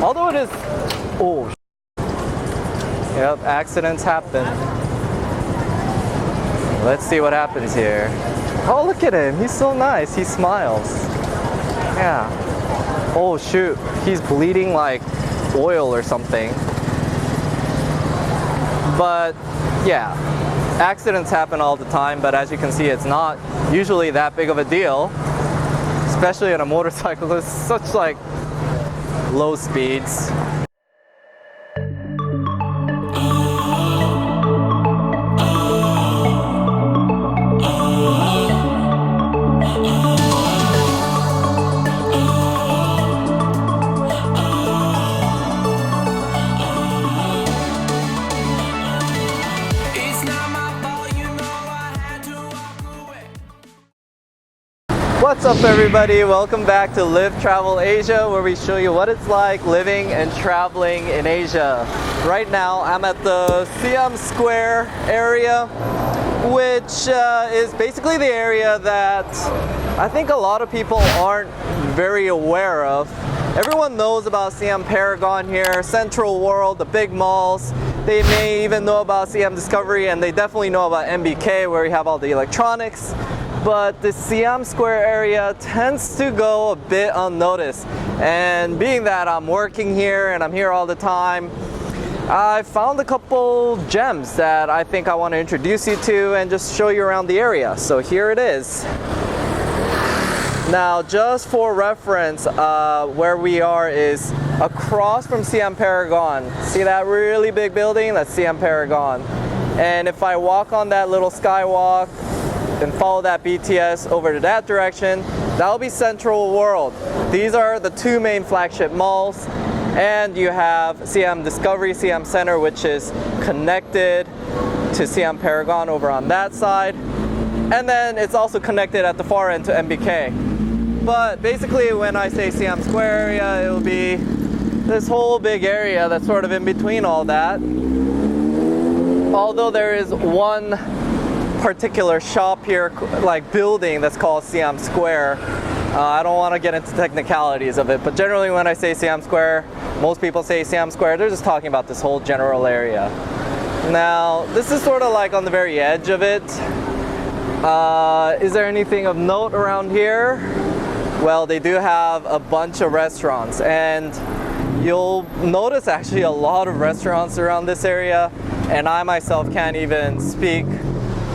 Although it is, oh, yep, accidents happen. Let's see what happens here. Oh, look at him. He's so nice. He smiles. Yeah. Oh, shoot. He's bleeding like oil or something. But yeah, accidents happen all the time, but as you can see, it's not usually that big of a deal, especially on a motorcycle. It's such like low speeds. What's up everybody, welcome back to Live Travel Asia, where we show you what it's like living and traveling in Asia. Right now I'm at the Siam Square area, which is basically the area that I think a lot of people aren't very aware of. Everyone knows about Siam Paragon here, Central World, the big malls. They may even know about Siam Discovery, and they definitely know about MBK, where we have all the electronics. But the Siam Square area tends to go a bit unnoticed. And being that I'm working here and I'm here all the time, I found a couple gems that I think I want to introduce you to and just show you around the area. So here it is. Now, just for reference, where we are is across from Siam Paragon. See that really big building? That's Siam Paragon. And if I walk on that little skywalk and follow that BTS over to that direction, that'll be Central World. These are the two main flagship malls, and you have Siam Discovery, Siam Center, which is connected to Siam Paragon over on that side, and then it's also connected at the far end to MBK. But basically when I say Siam Square area, it'll be this whole big area that's sort of in between all that. Although there is one particular shop here, like building, that's called Siam Square. I don't want to get into technicalities of it, but generally when I say Siam Square, most people say Siam Square, they're just talking about this whole general area. Now, this is sort of like on the very edge of it. Is there anything of note around here? Well, they do have a bunch of restaurants, and you'll notice actually a lot of restaurants around this area, and I myself can't even speak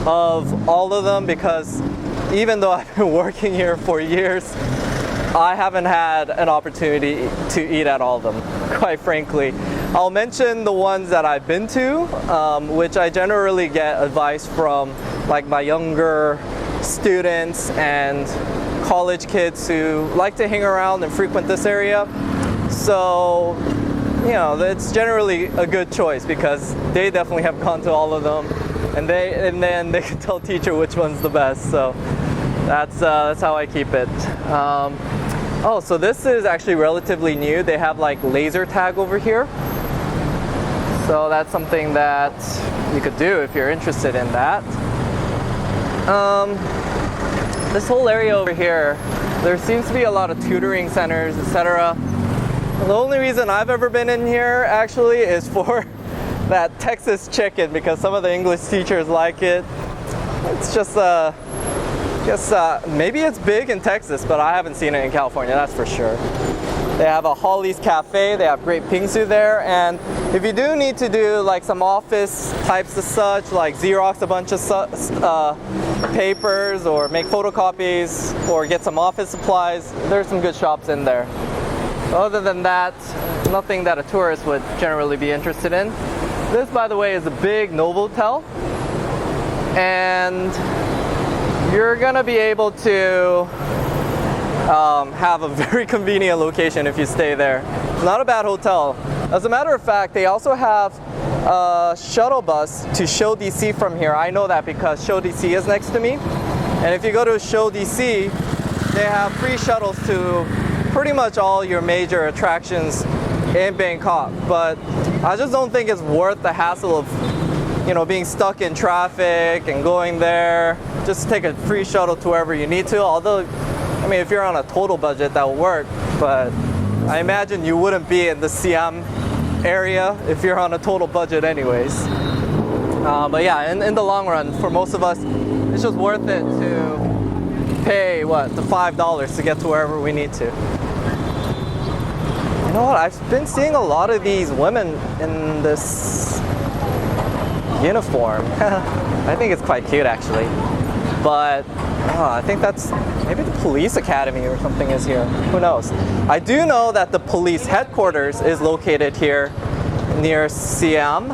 of all of them because even though I've been working here for years, I haven't had an opportunity to eat at all of them, quite frankly. I'll mention the ones that I've been to, which I generally get advice from like my younger students and college kids who like to hang around and frequent this area. So, you know, it's generally a good choice because they definitely have gone to all of them. And then they can tell teacher which one's the best. So that's how I keep it. Oh, so this is actually relatively new. They have like laser tag over here. So that's something that you could do if you're interested in that. This whole area over here, there seems to be a lot of tutoring centers, etc. The only reason I've ever been in here actually is for that Texas chicken, because some of the English teachers like it. It's just maybe it's big in Texas, but I haven't seen it in California, that's for sure. They have a Holly's Cafe, they have great pingsu there, and if you do need to do like some office types of such, like Xerox a bunch of papers or make photocopies or get some office supplies, there's some good shops in there. Other than that, nothing that a tourist would generally be interested in. This, by the way, is a big Novotel, and you're gonna be able to have a very convenient location if you stay there. It's not a bad hotel. As a matter of fact, they also have a shuttle bus to Show DC from here. I know that because Show DC is next to me, and if you go to Show DC, they have free shuttles to pretty much all your major attractions in Bangkok. But I just don't think it's worth the hassle of, you know, being stuck in traffic and going there. Just take a free shuttle to wherever you need to. Although, I mean, if you're on a total budget, that will work. But I imagine you wouldn't be in the Siam area if you're on a total budget anyways. But yeah, in the long run, for most of us, it's just worth it to pay, the $5 to get to wherever we need to. You know what, I've been seeing a lot of these women in this uniform. I think it's quite cute actually. But I think that's maybe the police academy or something is here. Who knows? I do know that the police headquarters is located here near Siam.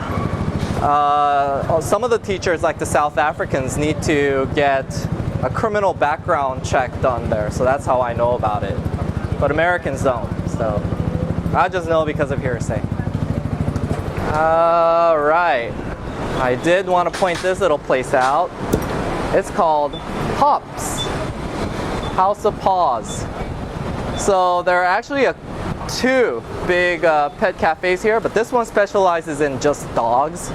Some of the teachers, like the South Africans, need to get a criminal background check done there. So that's how I know about it. But Americans don't. So I just know because of hearsay. All right. I did want to point this little place out. It's called Pops, House of Paws. So there are actually two big pet cafes here, but this one specializes in just dogs.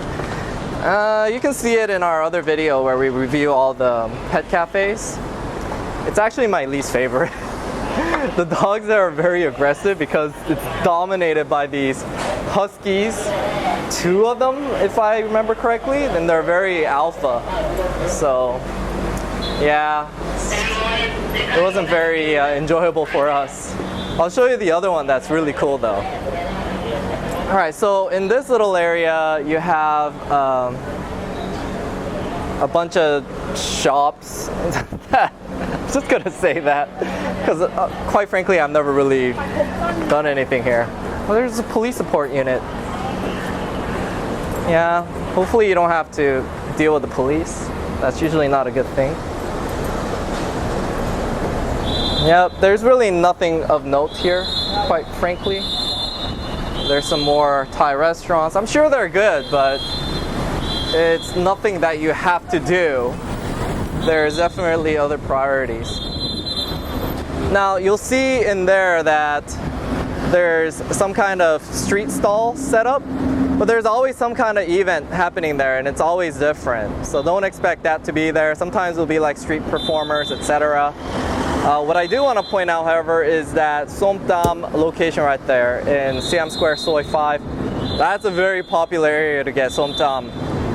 You can see it in our other video where we review all the pet cafes. It's actually my least favorite. The dogs there are very aggressive because it's dominated by these huskies. Two of them, if I remember correctly, and they're very alpha. So yeah, it wasn't very enjoyable for us. I'll show you the other one that's really cool though. All right, so in this little area you have a bunch of shops. I'm just gonna say that because quite frankly I've never really done anything here. Well, there's a police support unit. Yeah, hopefully you don't have to deal with the police. That's usually not a good thing. Yep, there's really nothing of note here, quite frankly. There's some more Thai restaurants. I'm sure they're good, but it's nothing that you have to do. There's definitely other priorities. Now, you'll see in there that there's some kind of street stall set up, but there's always some kind of event happening there, and it's always different. So don't expect that to be there. Sometimes it'll be like street performers, etc. What I do want to point out, however, is that Som Tam location right there in Siam Square, Soi 5, that's a very popular area to get Som Tam,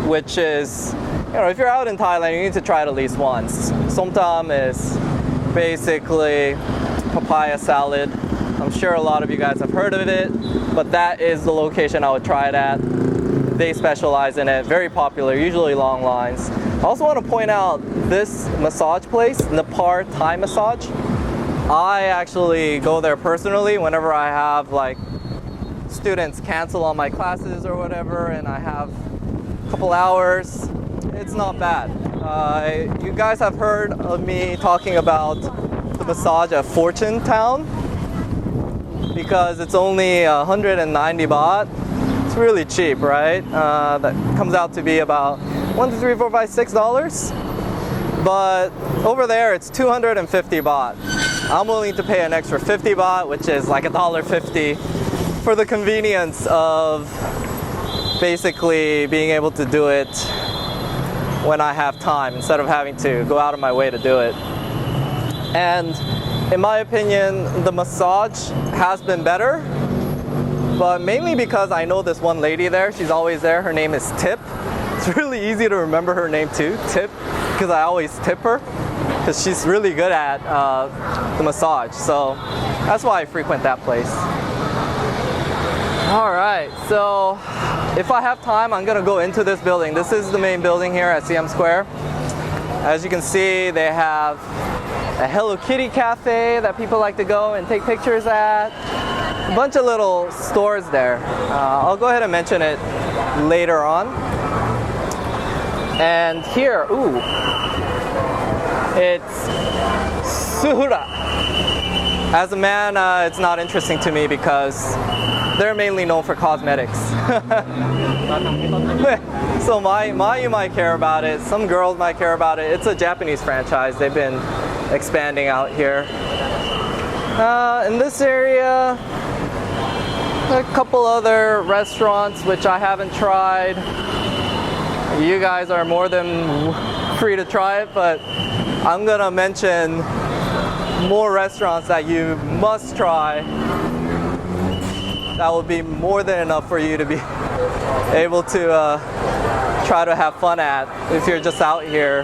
which is, if you're out in Thailand, you need to try it at least once. Som Tam is basically papaya salad. I'm sure a lot of you guys have heard of it, but that is the location I would try it at. They specialize in it, very popular, usually long lines. I also want to point out this massage place, Napar Thai Massage. I actually go there personally whenever I have like students cancel on my classes or whatever, and I have a couple hours. It's not bad. You guys have heard of me talking about the massage at Fortune Town because it's only 190 baht. It's really cheap, right? That comes out to be about $1, $2, $3, $4, $5, $6. But over there, it's 250 baht. I'm willing to pay an extra 50 baht, which is like $1.50, for the convenience of basically being able to do it when I have time instead of having to go out of my way to do it. And in my opinion, the massage has been better, but mainly because I know this one lady there. She's always there. Her name is Tip. It's really easy to remember her name too, Tip, because I always tip her because she's really good at the massage. So that's why I frequent that place. All right, so if I have time, I'm gonna go into this building. This is the main building here at Siam Square. As you can see, they have a Hello Kitty cafe that people like to go and take pictures at. A bunch of little stores there. I'll go ahead and mention it later on. And here, ooh, it's Suhura. As a man, it's not interesting to me because they're mainly known for cosmetics. So you might care about it. Some girls might care about it. It's a Japanese franchise. They've been expanding out here. In this area, a couple other restaurants which I haven't tried. You guys are more than free to try it, but I'm gonna mention more restaurants that you must try that would be more than enough for you to be able to try to have fun at if you're just out here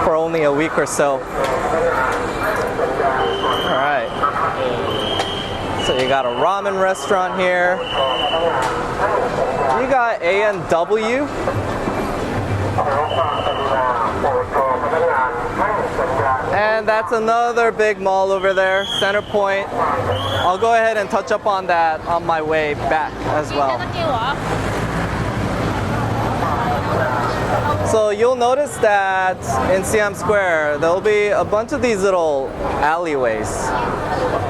for only a week or so. Alright. So you got a ramen restaurant here. You got A&W. And that's another big mall over there, Center Point. I'll go ahead and touch up on that on my way back as well. So you'll notice that in Siam Square, there'll be a bunch of these little alleyways.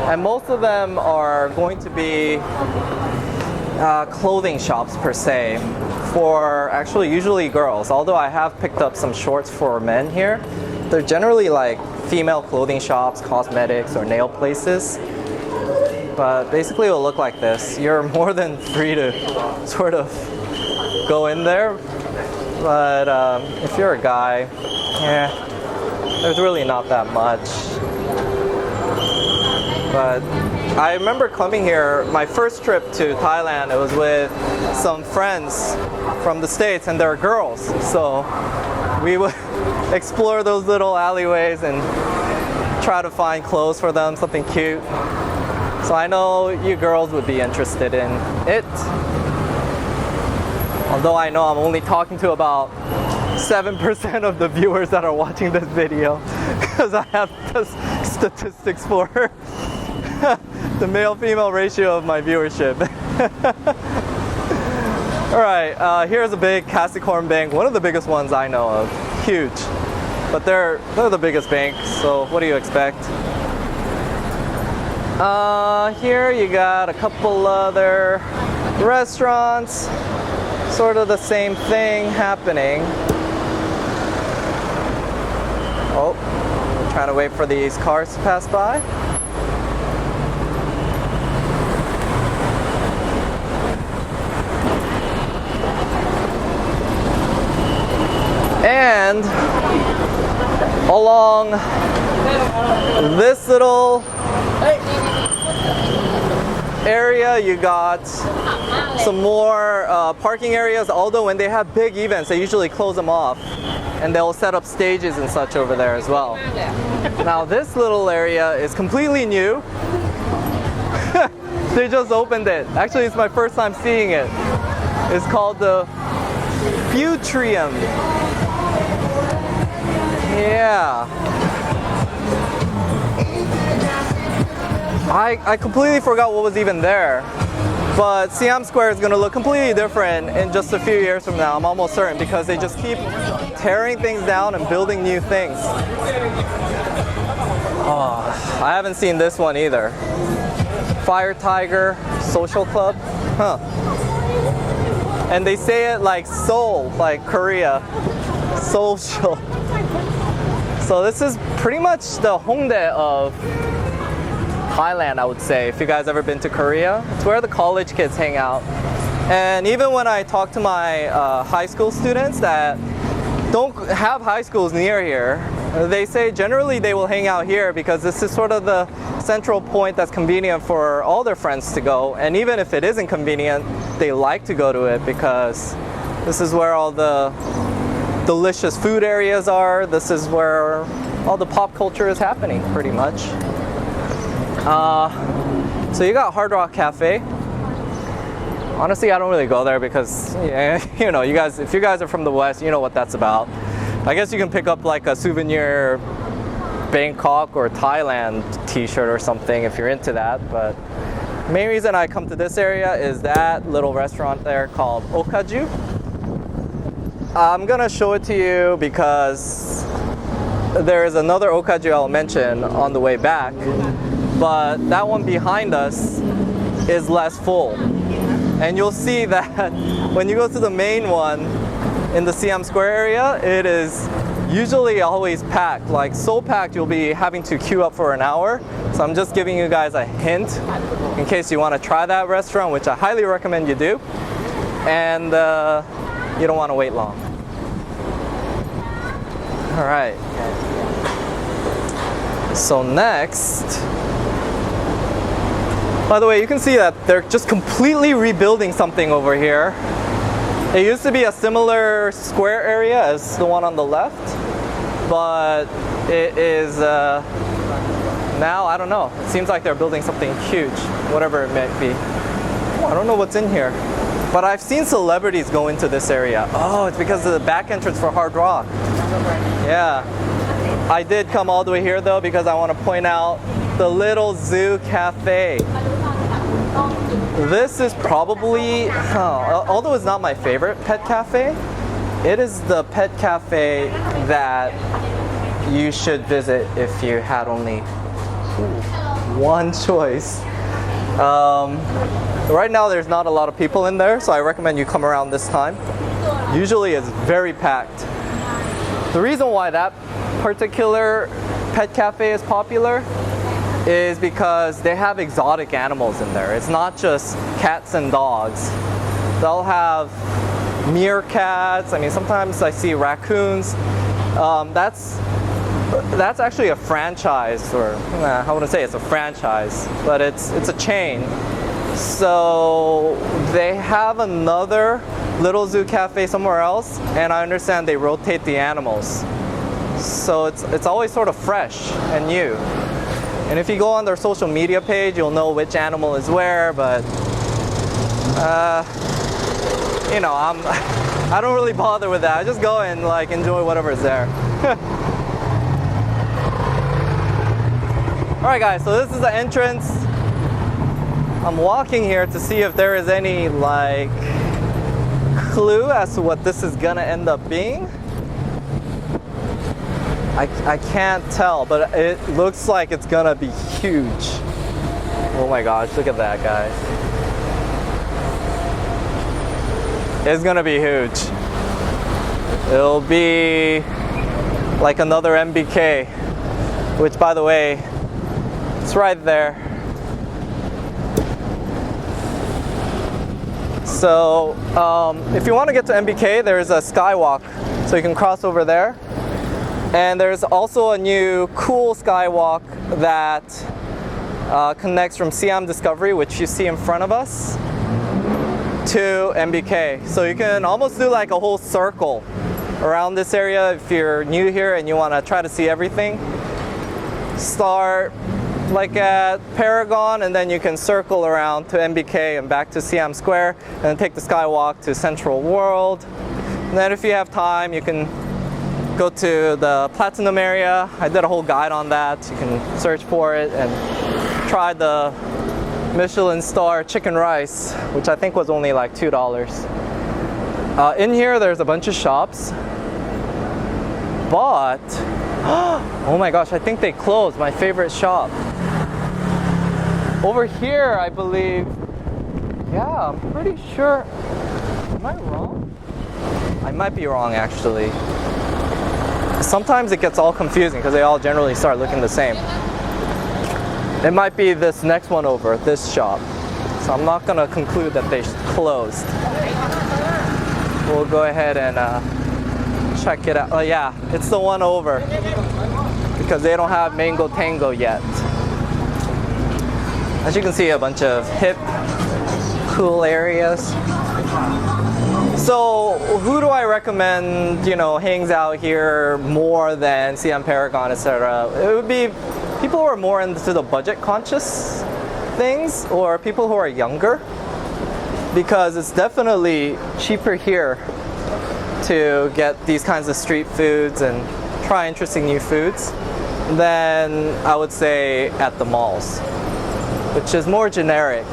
And most of them are going to be clothing shops per se, for actually usually girls. Although I have picked up some shorts for men here. They're generally like female clothing shops, cosmetics, or nail places. But basically it will look like this. You're more than free to sort of go in there. But if you're a guy, yeah, there's really not that much. But I remember coming here, my first trip to Thailand, it was with some friends from the States, and they're girls. So we would explore those little alleyways and try to find clothes for them, something cute. So I know you girls would be interested in it. Although I know I'm only talking to about 7% of the viewers that are watching this video, because I have the statistics for the male-female ratio of my viewership. Alright, here's a big Casicorn Bank, one of the biggest ones I know of. Huge. But they're the biggest bank, so what do you expect? Here you got a couple other restaurants. Sort of the same thing happening. Oh, trying to wait for these cars to pass by. And along this little area, you got some more parking areas, although when they have big events, they usually close them off, and they'll set up stages and such over there as well. Now this little area is completely new. They just opened it. Actually, it's my first time seeing it. It's called the Futrium. Yeah. I completely forgot what was even there. But Siam Square is going to look completely different in just a few years from now, I'm almost certain, because they just keep tearing things down and building new things. Oh, I haven't seen this one either. Fire Tiger Social Club. Huh. And they say it like Seoul, like Korea. Social. So this is pretty much the Hongdae of Thailand, I would say. If you guys ever been to Korea, it's where the college kids hang out. And even when I talk to my high school students that don't have high schools near here, they say generally they will hang out here because this is sort of the central point that's convenient for all their friends to go. And even if it isn't convenient, they like to go to it because this is where all the delicious food areas are. This is where all the pop culture is happening, pretty much. So you got Hard Rock Cafe. Honestly, I don't really go there because, yeah, you know, if you guys are from the West, you know what that's about. I guess you can pick up like a souvenir Bangkok or Thailand t-shirt or something if you're into that. But the main reason I come to this area is that little restaurant there called Okaju. I'm gonna show it to you because there is another Okaju I'll mention on the way back. But that one behind us is less full. And you'll see that when you go to the main one in the Siam Square area, it is usually always packed. Like so packed you'll be having to queue up for an hour. So I'm just giving you guys a hint in case you want to try that restaurant, which I highly recommend you do. And you don't want to wait long. All right. So next, By the way, you can see that they're just completely rebuilding something over here. It used to be a similar square area as the one on the left, but it is now, I don't know. It seems like they're building something huge, whatever it may be. Oh, I don't know what's in here, but I've seen celebrities go into this area. Oh, it's because of the back entrance for Hard Rock. Yeah. I did come all the way here though because I want to point out the Little Zoo Cafe. This is probably, although it's not my favorite pet cafe, it is the pet cafe that you should visit if you had only one choice. Right now there's not a lot of people in there, so I recommend you come around this time. Usually it's very packed. The reason why that particular pet cafe is popular is because they have exotic animals in there. It's not just cats and dogs. They'll have meerkats. I mean, sometimes I see raccoons. That's actually a franchise, or I wouldn't say it's a franchise, but it's a chain. So they have another Little Zoo Cafe somewhere else, and I understand they rotate the animals. So it's always sort of fresh and new. And if you go on their social media page, you'll know which animal is where, but you know, I don't really bother with that. I just go and like enjoy whatever's there. Alright guys, so this is the entrance. I'm walking here to see if there is any like clue as to what this is gonna end up being. I can't tell, but it looks like it's gonna be huge. Oh my gosh, look at that, guys. It's gonna be huge. It'll be like another MBK, which by the way, it's right there. So if you want to get to MBK, there's a skywalk, so you can cross over there. And there's also a new cool skywalk that connects from Siam Discovery, which you see in front of us, to MBK. So you can almost do like a whole circle around this area if you're new here and you want to try to see everything. Start like at Paragon, and then you can circle around to MBK and back to Siam Square, and then take the skywalk to Central World. And then if you have time, you can go to the Platinum area. I did a whole guide on that. You can search for it and try the Michelin star chicken rice, which I think was only like $2. In here, there's a bunch of shops, but oh my gosh, I think they closed my favorite shop. Over here, I believe, yeah, I'm pretty sure. Am I wrong? I might be wrong actually. Sometimes it gets all confusing because they all generally start looking the same. It might be this next one over, this shop. So I'm not gonna conclude that they closed. We'll go ahead and check it out. Oh yeah, it's the one over because they don't have Mango Tango yet. As you can see, a bunch of hip, cool areas. So who do I recommend, you know, hangs out here more than Siam Paragon, etc.? It would be people who are more into the budget conscious things, or people who are younger, because it's definitely cheaper here to get these kinds of street foods and try interesting new foods than I would say at the malls, which is more generic.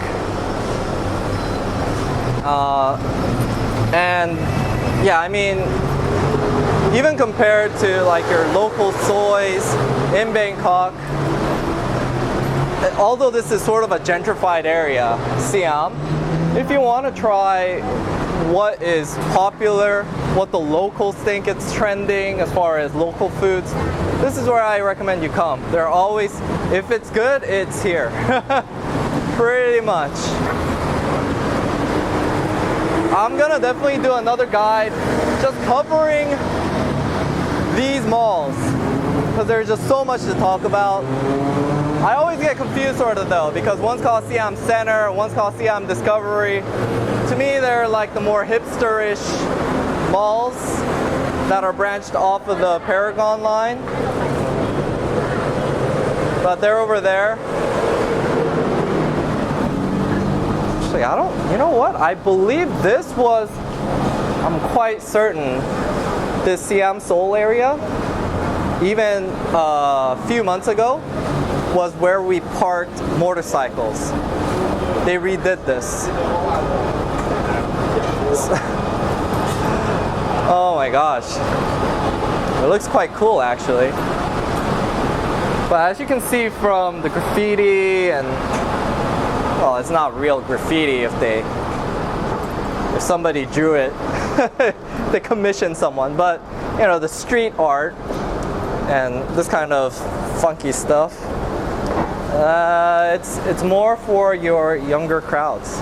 And yeah, I mean, even compared to like your local soys in Bangkok, although this is sort of a gentrified area, Siam, if you want to try what is popular, what the locals think it's trending as far as local foods, this is where I recommend you come. They're always, if it's good, it's here. Pretty much. I'm gonna definitely do another guide just covering these malls because there's just so much to talk about. I always get confused sort of though, because one's called Siam Center, one's called Siam Discovery. To me, they're like the more hipsterish malls that are branched off of the Paragon line. But they're over there. Actually, I don't, you know what? I believe this was, I'm quite certain, this Siam Seoul area, even a few months ago, was where we parked motorcycles. They redid this. Oh my gosh. It looks quite cool actually. But as you can see from the graffiti and, well, it's not real graffiti if somebody drew it, they commissioned someone, but you know, the street art and this kind of funky stuff, it's more for your younger crowds.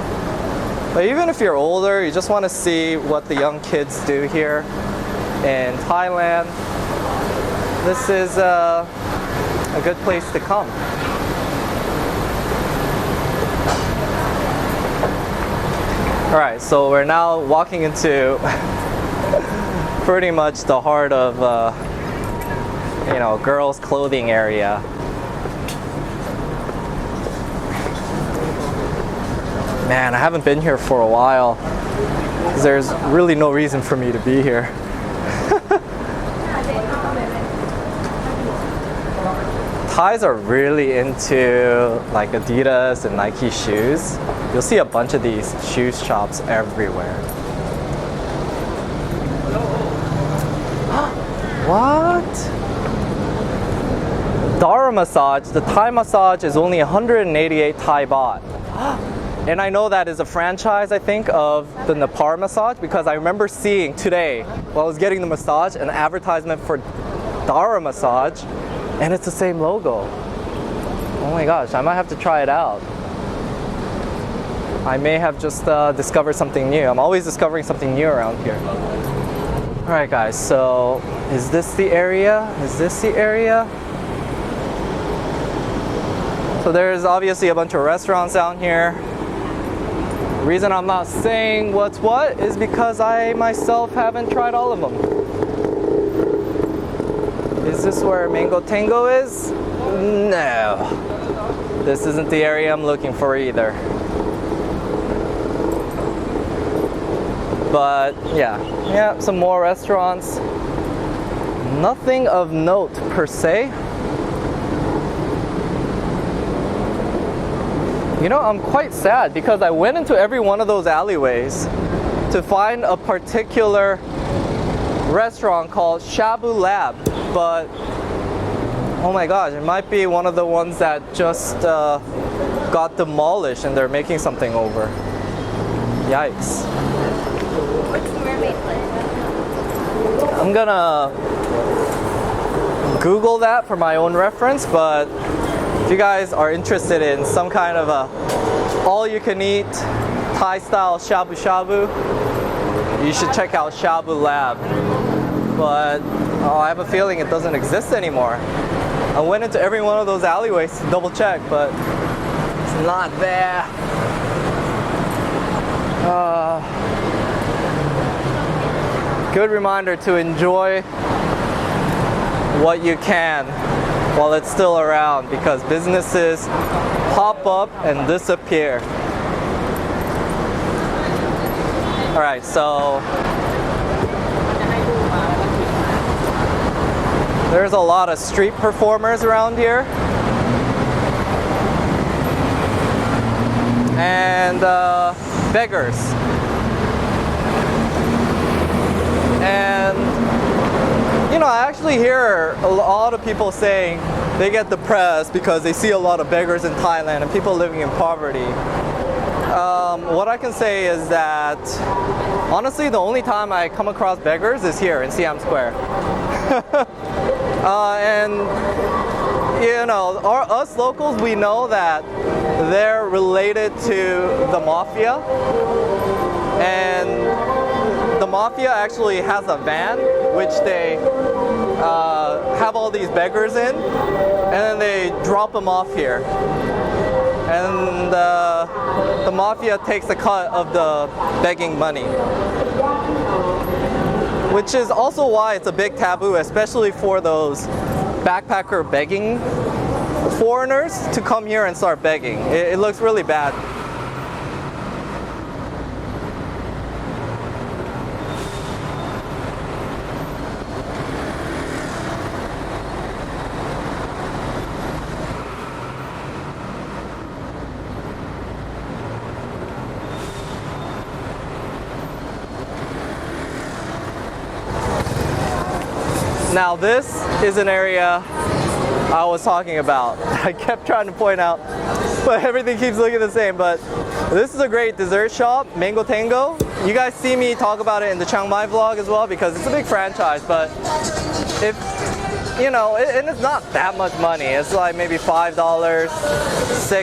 But even if you're older, you just want to see what the young kids do here in Thailand, this is a good place to come. Alright, so we're now walking into pretty much the heart of you know, girls' clothing area. Man, I haven't been here for a while. There's really no reason for me to be here. Thais are really into like Adidas and Nike shoes. You'll see a bunch of these shoe shops everywhere. What? Dara Massage, the Thai massage is only 188 Thai baht. And I know that is a franchise, I think, of the Napar Massage, because I remember seeing today, while I was getting the massage, an advertisement for Dara Massage, and it's the same logo. Oh my gosh, I might have to try it out. I may have just discovered something new. I'm always discovering something new around here. Alright guys, so is this the area? Is this the area? So there's obviously a bunch of restaurants down here. The reason I'm not saying what's what is because I myself haven't tried all of them. Is this where Mango Tango is? No. This isn't the area I'm looking for either. But yeah, some more restaurants. Nothing of note per se. You know, I'm quite sad because I went into every one of those alleyways to find a particular restaurant called Shabu Lab, but oh my gosh, it might be one of the ones that just got demolished and they're making something over. Yikes. What's the mermaid place? I'm gonna Google that for my own reference, but if you guys are interested in some kind of a all-you-can-eat Thai-style shabu shabu, you should check out Shabu Lab. But I have a feeling it doesn't exist anymore. I went into every one of those alleyways to double check, but it's not there. Good reminder to enjoy what you can while it's still around, because businesses pop up and disappear. Alright, so there's a lot of street performers around here. And beggars. And you know, I actually hear a lot of people saying they get depressed because they see a lot of beggars in Thailand and people living in poverty. What I can say is that honestly, the only time I come across beggars is here in Siam Square. And you know, us locals, we know that they're related to the mafia, and the mafia actually has a van which they have all these beggars in, and then they drop them off here. And the mafia takes a cut of the begging money. Which is also why it's a big taboo, especially for those backpacker begging foreigners to come here and start begging. It looks really bad. Now this is an area I was talking about. I kept trying to point out, but everything keeps looking the same. But this is a great dessert shop, Mango Tango. You guys see me talk about it in the Chiang Mai vlog as well because it's a big franchise, but if, you know, and it's not that much money. It's like maybe $5, $6,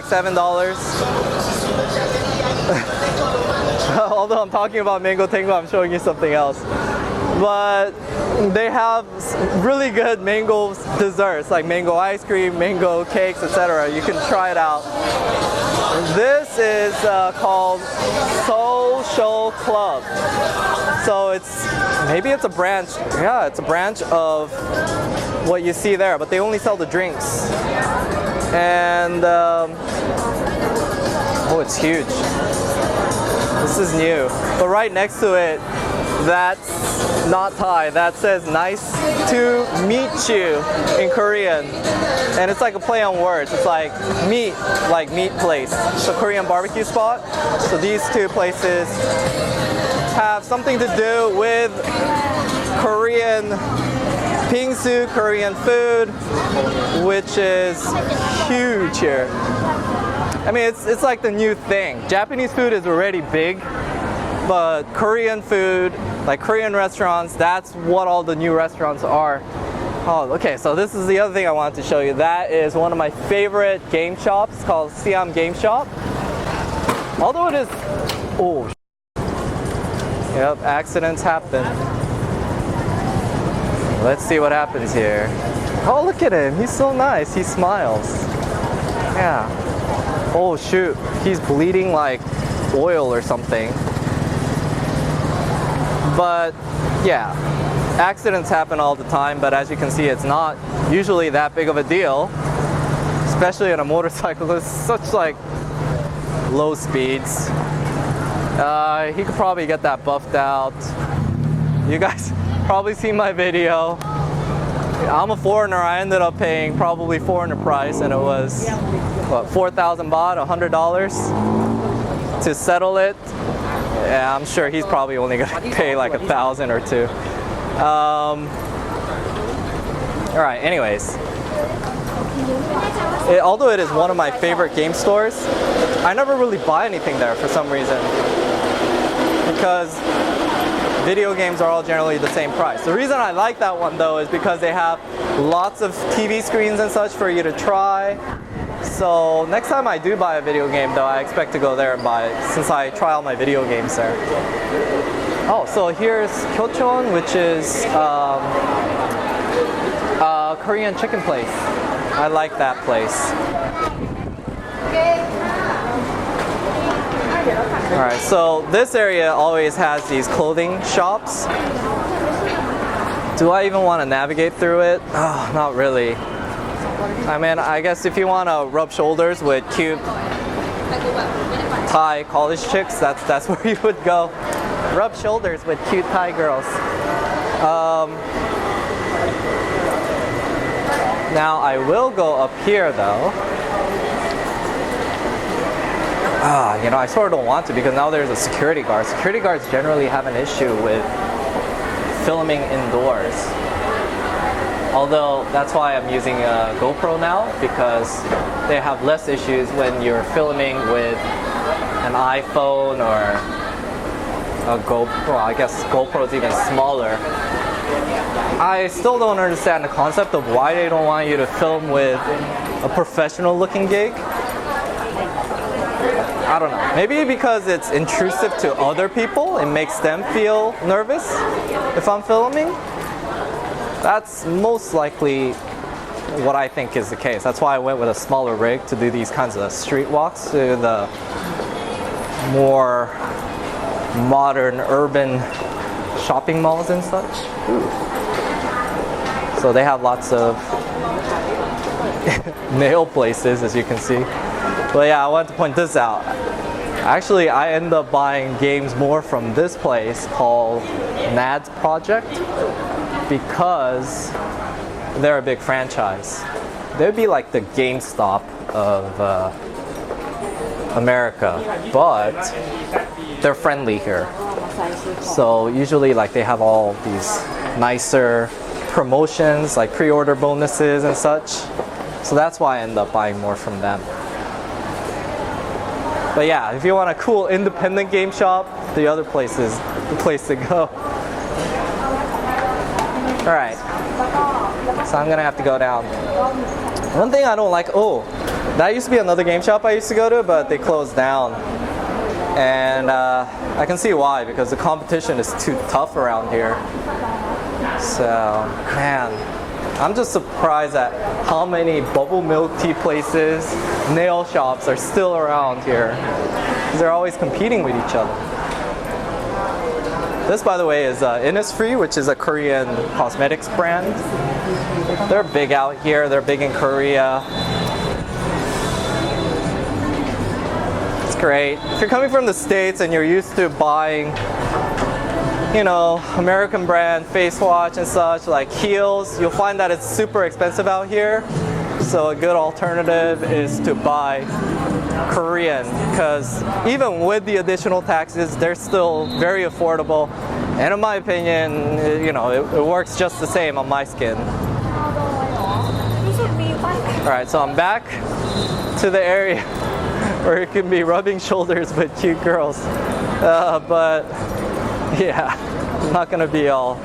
$7. Although I'm talking about Mango Tango, I'm showing you something else. But they have really good mango desserts like mango ice cream, mango cakes, etc. You can try it out. This is called Social Club. So maybe it's a branch. Yeah, it's a branch of what you see there, but they only sell the drinks. And oh, it's huge. This is new. But right next to it, that's not Thai. That says nice to meet you in Korean. And it's like a play on words. It's like meat, like meat place. It's a Korean barbecue spot. So these two places have something to do with Korean bingsu, Korean food, which is huge here. I mean, it's like the new thing. Japanese food is already big, but Korean food, like Korean restaurants, that's what all the new restaurants are. Oh, okay, so this is the other thing I wanted to show you. That is one of my favorite game shops called Siam Game Shop. Although it is, oh, yep, accidents happen. Let's see what happens here. Oh, look at him, he's so nice, he smiles. Yeah. Oh shoot, he's bleeding like oil or something. But yeah, accidents happen all the time, but as you can see, it's not usually that big of a deal, especially on a motorcycle. It's such like low speeds. He could probably get that buffed out. You guys probably seen my video. I'm a foreigner. I ended up paying probably foreigner price, and it was what, 4,000 baht, $100 to settle it. Yeah, I'm sure he's probably only gonna pay like 1,000 or 2. All right. Anyways, although it is one of my favorite game stores, I never really buy anything there for some reason because video games are all generally the same price. The reason I like that one though is because they have lots of TV screens and such for you to try. So next time I do buy a video game though, I expect to go there and buy it since I try all my video games there. Oh, so here's Kyochon, which is a Korean chicken place. I like that place. Alright, so this area always has these clothing shops. Do I even want to navigate through it? Oh, not really. I mean, I guess if you want to rub shoulders with cute Thai college chicks, that's where you would go. Rub shoulders with cute Thai girls. Now I will go up here though. You know, I sort of don't want to because now there's a security guard. Security guards generally have an issue with filming indoors. Although that's why I'm using a GoPro now, because they have less issues when you're filming with an iPhone or a GoPro. I guess GoPro is even smaller. I still don't understand the concept of why they don't want you to film with a professional looking gig. I don't know. Maybe because it's intrusive to other people, it makes them feel nervous if I'm filming. That's most likely what I think is the case. That's why I went with a smaller rig to do these kinds of street walks to the more modern urban shopping malls and such. Ooh. So they have lots of nail places, as you can see. But yeah, I wanted to point this out. Actually, I end up buying games more from this place called Nad's Project because they're a big franchise. They'd be like the GameStop of America, but they're friendly here. So usually like they have all these nicer promotions like pre-order bonuses and such. So that's why I end up buying more from them. But yeah, if you want a cool independent game shop, the other place is the place to go. Alright, so I'm gonna have to go down. One thing I don't like, that used to be another game shop I used to go to, but they closed down. And I can see why, because the competition is too tough around here. So, man, I'm just surprised at how many bubble milk tea places, nail shops are still around here. They're always competing with each other. This, by the way, is Innisfree, which is a Korean cosmetics brand. They're big out here. They're big in Korea. It's great. If you're coming from the States and you're used to buying, you know, American brand face wash and such, like Kiehl's, you'll find that it's super expensive out here. So a good alternative is to buy Korean, because even with the additional taxes, they're still very affordable. And in my opinion, you know, it works just the same on my skin. Alright, so I'm back to the area where you can be rubbing shoulders with cute girls. But yeah, I'm not gonna be all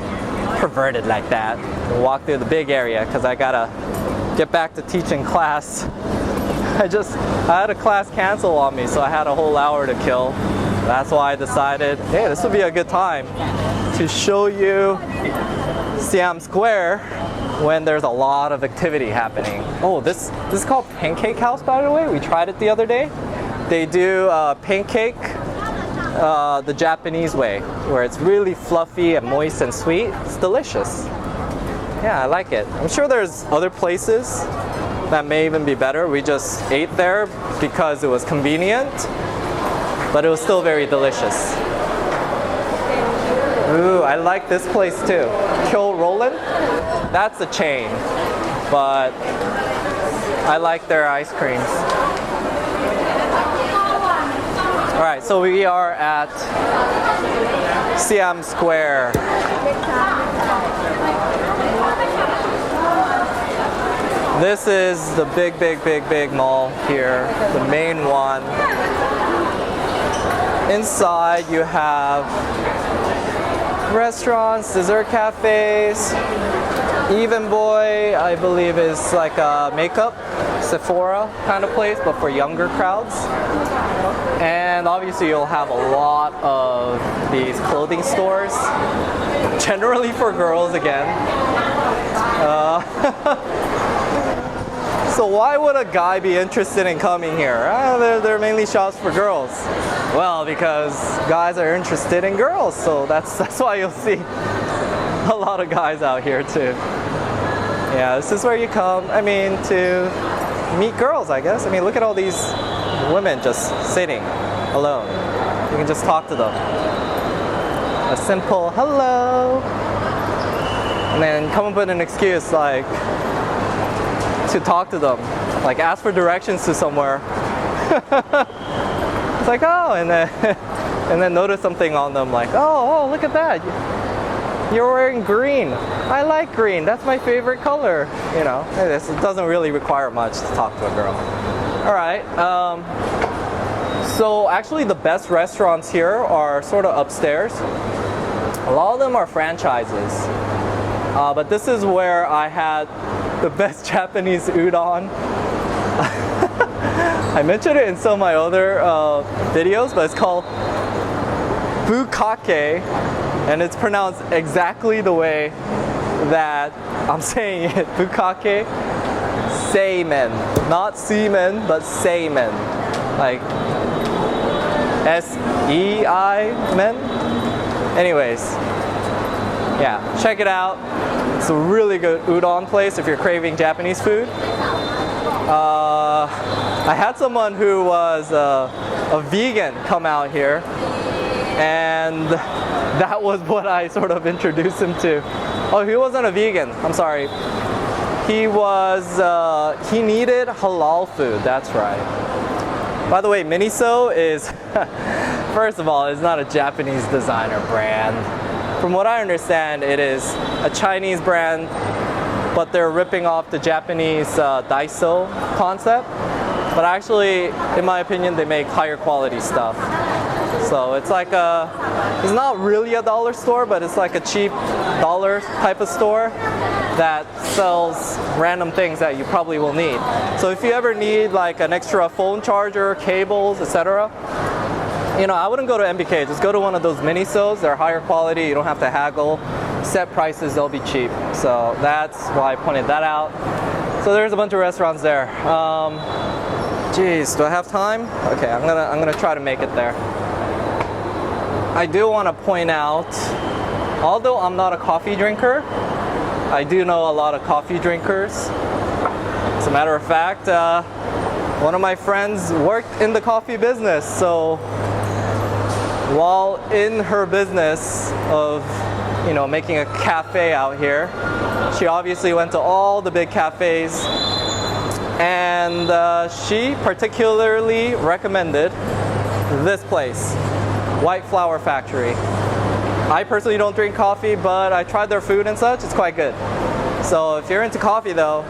perverted like that. We'll walk through the big area because I gotta get back to teaching class. I had a class cancel on me, so I had a whole hour to kill. That's why I decided, hey, this would be a good time to show you Siam Square when there's a lot of activity happening. Oh, this is called Pancake House, by the way. We tried it the other day. They do pancake the Japanese way, where it's really fluffy and moist and sweet. It's delicious. Yeah, I like it. I'm sure there's other places that may even be better. We just ate there because it was convenient, but it was still very delicious. Ooh, I like this place too. Kyo Rollin'. That's a chain, but I like their ice creams. Alright, so we are at Siam Square. This is the big mall here, the main one. Inside you have restaurants, dessert cafes. Even Boy, I believe, is like a makeup, Sephora kind of place, but for younger crowds. And obviously you'll have a lot of these clothing stores, generally for girls again. So why would a guy be interested in coming here? They're mainly shops for girls. Well, because guys are interested in girls, so that's why you'll see a lot of guys out here too. Yeah, this is where you come, to meet girls, I guess. Look at all these women just sitting alone. You can just talk to them. A simple hello. And then come up with an excuse like to talk to them, like ask for directions to somewhere. It's like, oh, and then notice something on them, like, oh, look at that, you're wearing green. I like green. That's my favorite color. You know, it doesn't really require much to talk to a girl. All right. So actually, the best restaurants here are sort of upstairs. A lot of them are franchises, but this is where I had the best Japanese udon. I mentioned it in some of my other videos, but it's called Bukake, and it's pronounced exactly the way that I'm saying it, Bukkake Seimen, not semen, but Seimen, like S-E-I men. Anyways, yeah, check it out. It's a really good udon place if you're craving Japanese food. I had someone who was a vegan come out here, and that was what I sort of introduced him to. Oh, he wasn't a vegan, I'm sorry. He needed halal food, that's right. By the way, Miniso is, first of all, it's not a Japanese designer brand. From what I understand, it is a Chinese brand, but they're ripping off the Japanese Daiso concept. But actually, in my opinion, they make higher quality stuff. So it's like it's not really a dollar store, but it's like a cheap dollar type of store that sells random things that you probably will need. So if you ever need like an extra phone charger, cables, etc., you know, I wouldn't go to MBK, just go to one of those Minisos. They're higher quality, you don't have to haggle. Set prices, they'll be cheap. So that's why I pointed that out. So there's a bunch of restaurants there. Geez, do I have time? Okay, I'm gonna try to make it there. I do want to point out, although I'm not a coffee drinker, I do know a lot of coffee drinkers. As a matter of fact, one of my friends worked in the coffee business, so while in her business of, you know, making a cafe out here, she obviously went to all the big cafes, and she particularly recommended this place, White Flower Factory. I personally don't drink coffee, but I tried their food and such, it's quite good. So if you're into coffee though,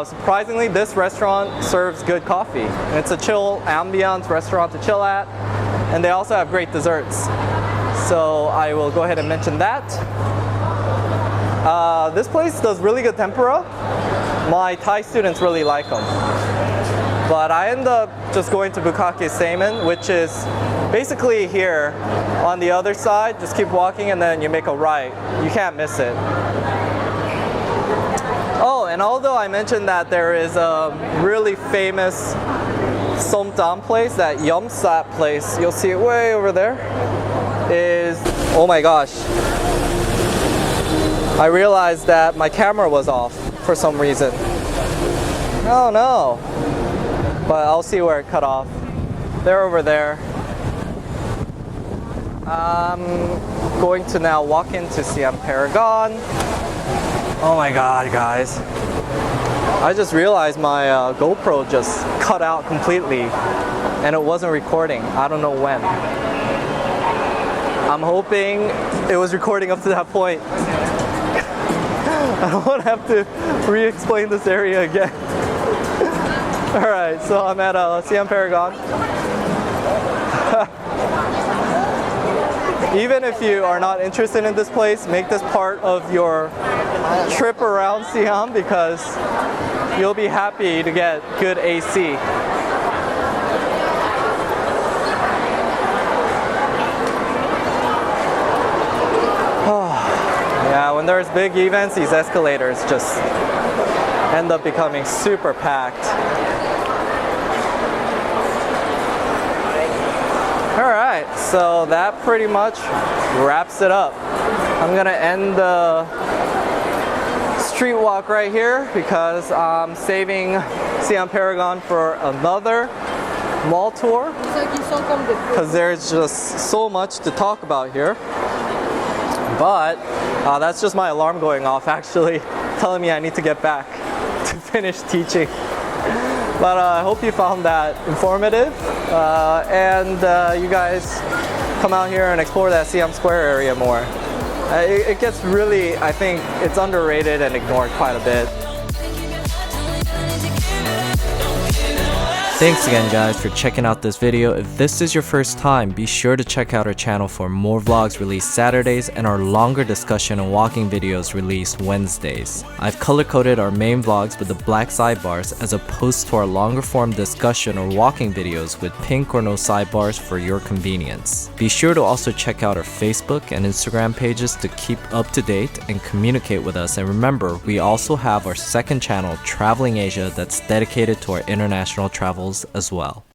surprisingly this restaurant serves good coffee. And it's a chill ambiance restaurant to chill at, and they also have great desserts. So I will go ahead and mention that. This place does really good tempura. My Thai students really like them. But I end up just going to Bukkake Seimen, which is basically here on the other side. Just keep walking and then you make a right. You can't miss it. Oh, and although I mentioned that there is a really famous Som Tam place, that Yum Sap place, you'll see it way over there, is, oh my gosh. I realized that my camera was off for some reason. Oh no. But I'll see where it cut off. They're over there. I'm going to now walk into Siam Paragon. Oh my god, guys. I just realized my GoPro just cut out completely and it wasn't recording. I don't know when. I'm hoping it was recording up to that point. I don't want to have to re-explain this area again. Alright, so I'm at Siam Paragon. Even if you are not interested in this place, make this part of your trip around Siam because you'll be happy to get good AC. Yeah, when there's big events, these escalators just end up becoming super packed. Alright, so that pretty much wraps it up. I'm gonna end the street walk right here because I'm saving Siam Paragon for another mall tour because there's just so much to talk about here. But that's just my alarm going off actually, telling me I need to get back to finish teaching. But I hope you found that informative and you guys come out here and explore that Siam Square area more. It gets really, I think it's underrated and ignored quite a bit. Thanks again guys for checking out this video. If this is your first time, be sure to check out our channel for more vlogs released Saturdays and our longer discussion and walking videos released Wednesdays. I've color-coded our main vlogs with the black sidebars as opposed to our longer form discussion or walking videos with pink or no sidebars for your convenience. Be sure to also check out our Facebook and Instagram pages to keep up to date and communicate with us, and remember, we also have our second channel, Traveling Asia, that's dedicated to our international travels as well.